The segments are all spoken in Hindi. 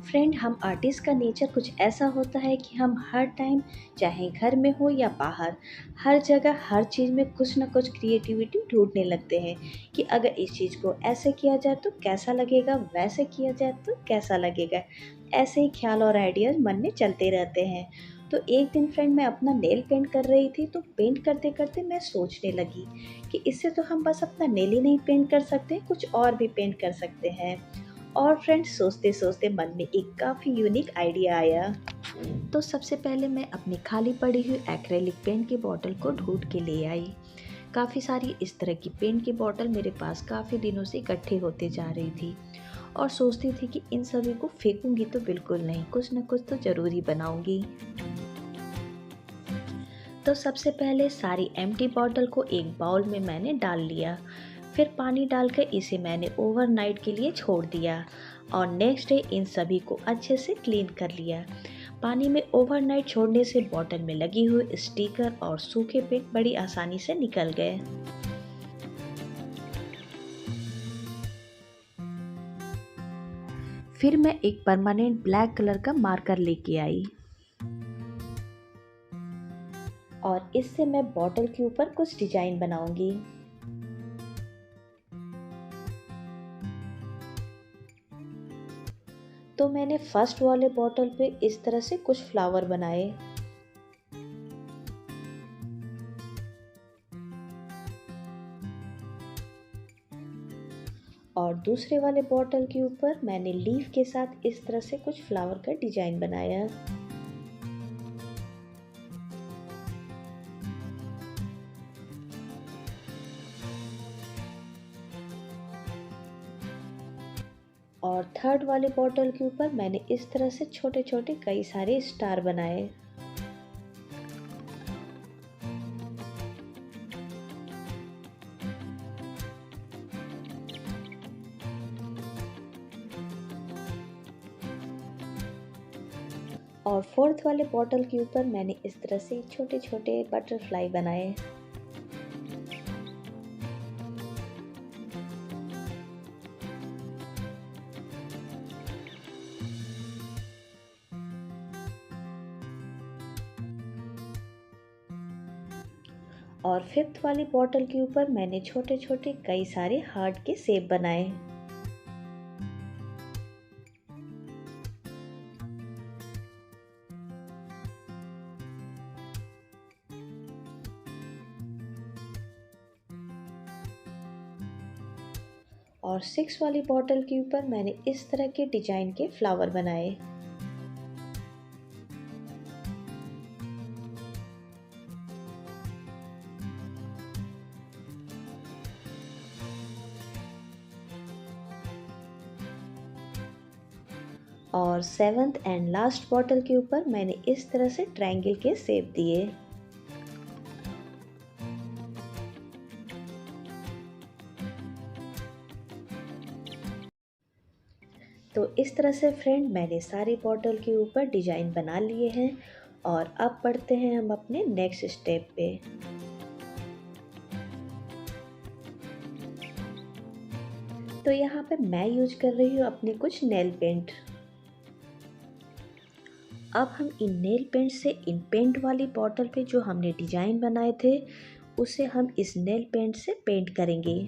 फ्रेंड, हम आर्टिस्ट का नेचर कुछ ऐसा होता है कि हम हर टाइम, चाहे घर में हो या बाहर, हर जगह हर चीज़ में कुछ ना कुछ क्रिएटिविटी ढूंढने लगते हैं कि अगर इस चीज़ को ऐसे किया जाए तो कैसा लगेगा, वैसे किया जाए तो कैसा लगेगा। ऐसे ही ख्याल और आइडियाज़ मन में चलते रहते हैं। तो एक दिन फ्रेंड, मैं अपना नेल पेंट कर रही थी, तो पेंट करते करते मैं सोचने लगी कि इससे तो हम बस अपना नेल ही नहीं पेंट कर सकते, कुछ और भी पेंट कर सकते हैं। और फ्रेंड्स, सोचते सोचते मन में एक काफ़ी यूनिक आइडिया आया। तो सबसे पहले मैं अपनी खाली पड़ी हुई एक्रेलिक पेंट की बोतल को ढूंढ के ले आई। काफ़ी सारी इस तरह की पेंट की बोतल मेरे पास काफ़ी दिनों से इकट्ठी होते जा रही थी और सोचती थी कि इन सभी को फेंकूंगी तो बिल्कुल नहीं, कुछ न कुछ तो ज़रूर ही बनाऊंगी। तो सबसे पहले सारी एम्प्टी बॉटल को एक बाउल में मैंने डाल लिया। फिर पानी डालकर इसे मैंने ओवरनाइट के लिए छोड़ दिया और नेक्स्ट डे इन सभी को अच्छे से क्लीन कर लिया। पानी में ओवरनाइट छोड़ने से बॉटल में लगी हुई स्टिकर और सूखे पेंट बड़ी आसानी से निकल गए। फिर मैं एक परमानेंट ब्लैक कलर का मार्कर लेके आई और इससे मैं बॉटल के ऊपर कुछ डिजाइन बनाऊंगी। तो मैंने फर्स्ट वाले बॉटल पे इस तरह से कुछ फ्लावर बनाए और दूसरे वाले बॉटल के ऊपर मैंने लीफ के साथ इस तरह से कुछ फ्लावर का डिजाइन बनाया। और थर्ड वाले बॉटल के ऊपर मैंने इस तरह से छोटे छोटे कई सारे स्टार बनाए। और फोर्थ वाले बॉटल के ऊपर मैंने इस तरह से छोटे छोटे बटरफ्लाई बनाए। और फिफ्थ वाली बॉटल के ऊपर मैंने छोटे छोटे कई सारे हार्ट के शेप बनाए। और सिक्स वाली बॉटल के ऊपर मैंने इस तरह के डिजाइन के फ्लावर बनाए। और सेवंथ एंड लास्ट बॉटल के ऊपर मैंने इस तरह से ट्रायंगल के शेप दिए। तो इस तरह से फ्रेंड, मैंने सारी बॉटल के ऊपर डिजाइन बना लिए हैं और अब बढ़ते हैं हम अपने नेक्स्ट स्टेप पे। तो यहाँ पे मैं यूज कर रही हूँ अपने कुछ नेल पेंट। अब हम इन नेल पेंट से इन पेंट वाली बॉटल पे जो हमने डिजाइन बनाए थे उसे हम इस नेल पेंट से पेंट करेंगे।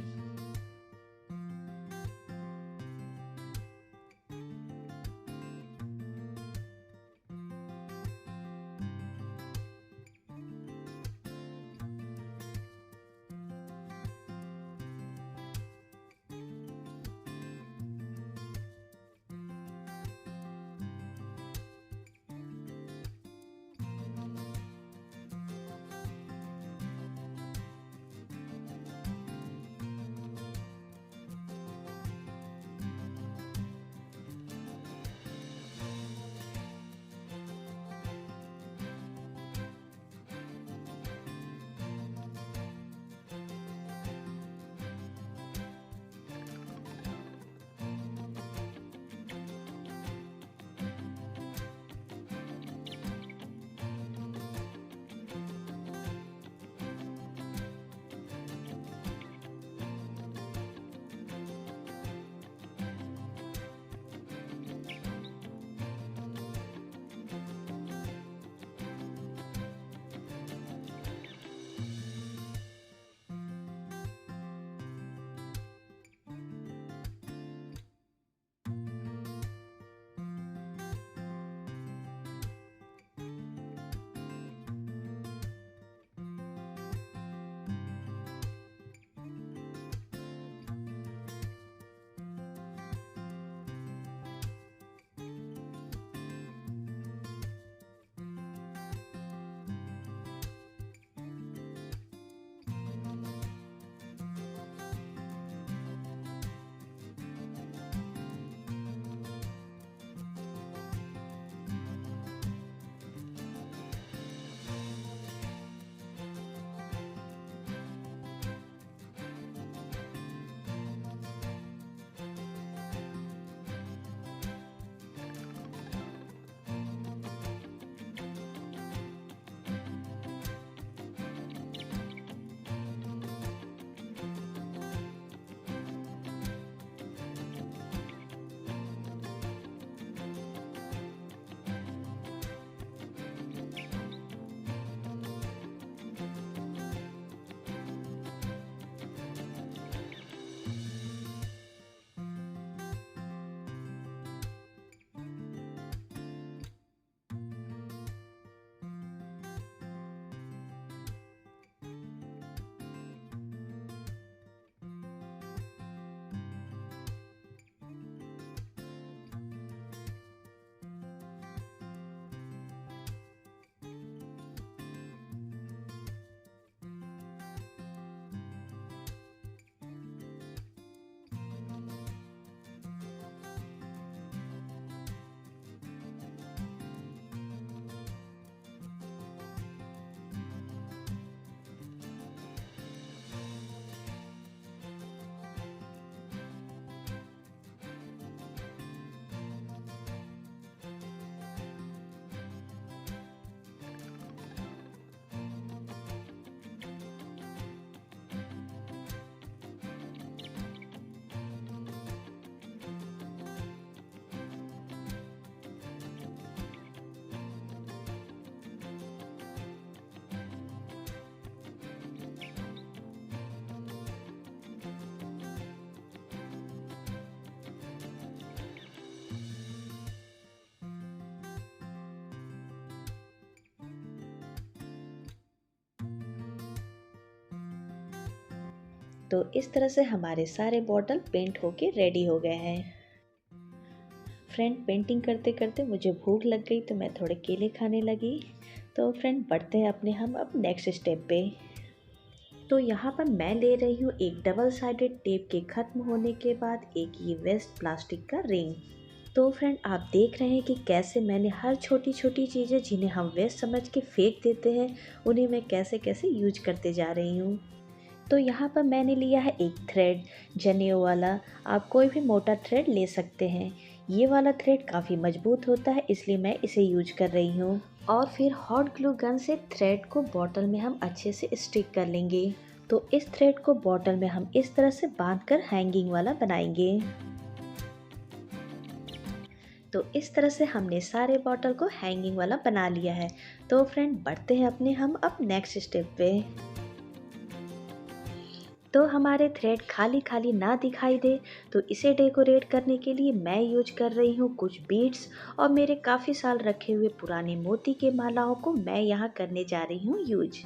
तो इस तरह से हमारे सारे बॉटल पेंट होके रेडी हो गए हैं। फ्रेंड, पेंटिंग करते करते मुझे भूख लग गई तो मैं थोड़े केले खाने लगी। तो फ्रेंड, बढ़ते हैं अपने हम अब नेक्स्ट स्टेप पे। तो यहाँ पर मैं ले रही हूँ एक डबल साइडेड टेप के ख़त्म होने के बाद एक ये वेस्ट प्लास्टिक का रिंग। तो फ्रेंड, आप देख रहे हैं कि कैसे मैंने हर छोटी छोटी चीज़ें जिन्हें हम वेस्ट समझ के फेंक देते हैं, उन्हें मैं कैसे कैसे यूज करते जा रही हूँ। तो यहाँ पर मैंने लिया है एक थ्रेड, जनेऊ वाला। आप कोई भी मोटा थ्रेड ले सकते हैं। ये वाला थ्रेड काफ़ी मजबूत होता है, इसलिए मैं इसे यूज कर रही हूँ। और फिर हॉट ग्लू गन से थ्रेड को बॉटल में हम अच्छे से स्टिक कर लेंगे। तो इस थ्रेड को बॉटल में हम इस तरह से बांधकर हैंगिंग वाला बनाएंगे। तो इस तरह से हमने सारे बॉटल को हैंगिंग वाला बना लिया है। तो फ्रेंड, बढ़ते हैं अपने हम अब नेक्स्ट स्टेप पे। तो हमारे थ्रेड खाली खाली ना दिखाई दे, तो इसे डेकोरेट करने के लिए मैं यूज कर रही हूँ कुछ बीड्स, और मेरे काफ़ी साल रखे हुए पुराने मोती के मालाओं को मैं यहाँ करने जा रही हूँ यूज।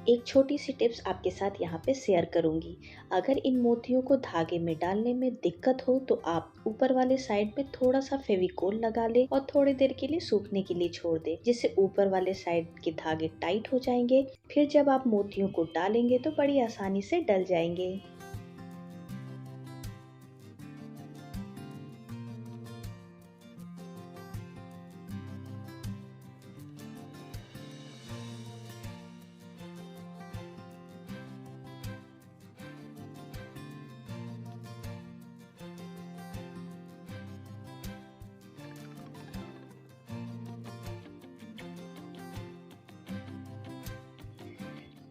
एक छोटी सी टिप्स आपके साथ यहाँ पे शेयर करूँगी। अगर इन मोतियों को धागे में डालने में दिक्कत हो तो आप ऊपर वाले साइड पे थोड़ा सा फेविकोल लगा ले और थोड़ी देर के लिए सूखने के लिए छोड़ दे, जिससे ऊपर वाले साइड के धागे टाइट हो जाएंगे। फिर जब आप मोतियों को डालेंगे तो बड़ी आसानी से डल जाएंगे।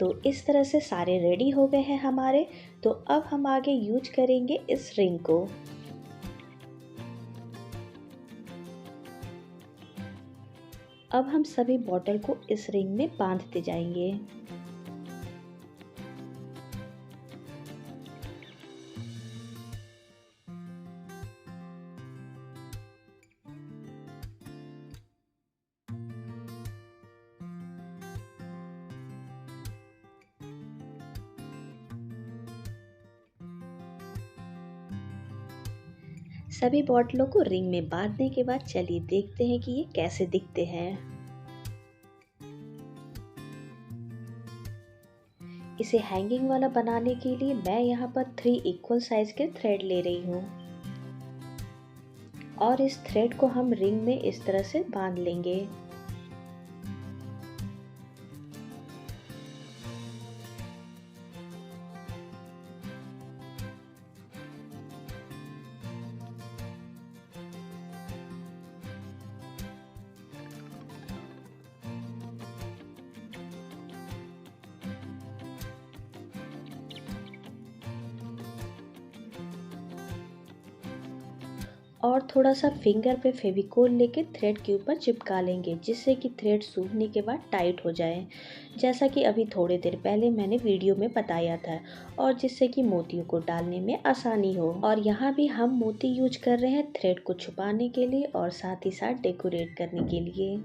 तो इस तरह से सारे रेडी हो गए हैं हमारे। तो अब हम आगे यूज करेंगे इस रिंग को। अब हम सभी बॉटल को इस रिंग में बांधते जाएंगे। सभी बॉटलों को रिंग में बांधने के बाद चलिए देखते हैं कि ये कैसे दिखते हैं। इसे हैंगिंग वाला बनाने के लिए मैं यहाँ पर 3 इक्वल साइज के थ्रेड ले रही हूँ और इस थ्रेड को हम रिंग में इस तरह से बांध लेंगे। और थोड़ा सा फिंगर पे फेविकोल लेके थ्रेड के ऊपर चिपका लेंगे, जिससे कि थ्रेड सूखने के बाद टाइट हो जाए, जैसा कि अभी थोड़ी देर पहले मैंने वीडियो में बताया था, और जिससे कि मोतियों को डालने में आसानी हो। और यहाँ भी हम मोती यूज कर रहे हैं थ्रेड को छुपाने के लिए और साथ ही साथ डेकोरेट करने के लिए।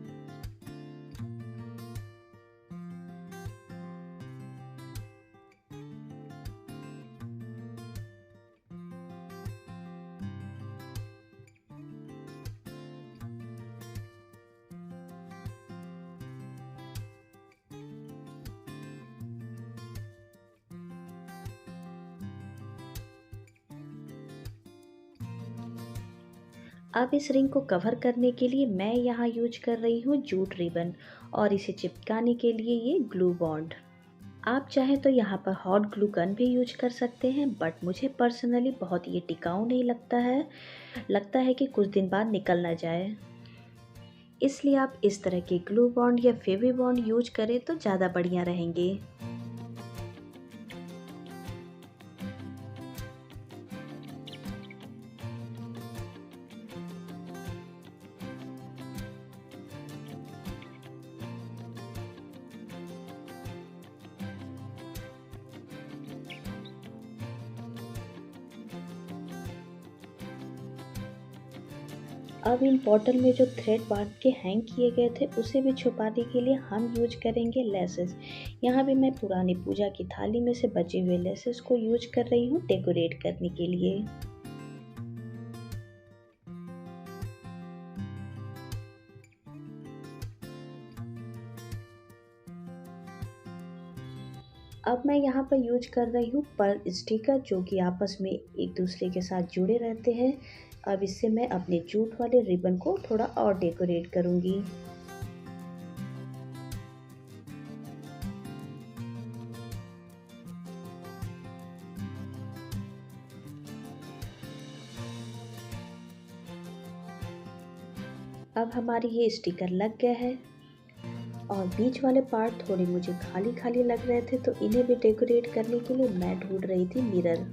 अब इस रिंग को कवर करने के लिए मैं यहाँ यूज कर रही हूँ जूट रिबन, और इसे चिपकाने के लिए ये ग्लू बॉन्ड। आप चाहें तो यहाँ पर हॉट ग्लू गन भी यूज कर सकते हैं, बट मुझे पर्सनली बहुत ये टिकाऊ नहीं लगता है कि कुछ दिन बाद निकल ना जाए। इसलिए आप इस तरह के ग्लू बॉन्ड या फेवी बॉन्ड यूज करें तो ज़्यादा बढ़िया रहेंगे। अब इन बॉटल में जो थ्रेड बांध के हैंग किए गए थे उसे भी छुपाने के लिए हम यूज करेंगे लेसेस। यहाँ भी मैं पुरानी पूजा की थाली में से बचे हुए लेसेस को यूज कर रही हूँ डेकोरेट करने के लिए। अब मैं यहाँ पर यूज कर रही हूँ पर्ल स्टिकर, जो कि आपस में एक दूसरे के साथ जुड़े रहते हैं। अब इससे मैं अपने जूट वाले रिबन को थोड़ा और डेकोरेट करूँगी। अब हमारी ये स्टिकर लग गया है और बीच वाले पार्ट थोड़े मुझे खाली खाली लग रहे थे, तो इन्हें भी डेकोरेट करने के लिए मैं ढूंढ रही थी मिरर।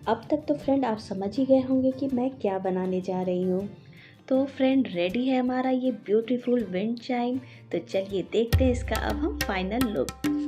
अब तक तो फ्रेंड आप समझ ही गए होंगे कि मैं क्या बनाने जा रही हूँ। तो फ्रेंड रेडी है हमारा ये ब्यूटीफुल विंड चाइम। तो चलिए देखते हैं इसका अब हम फाइनल लुक।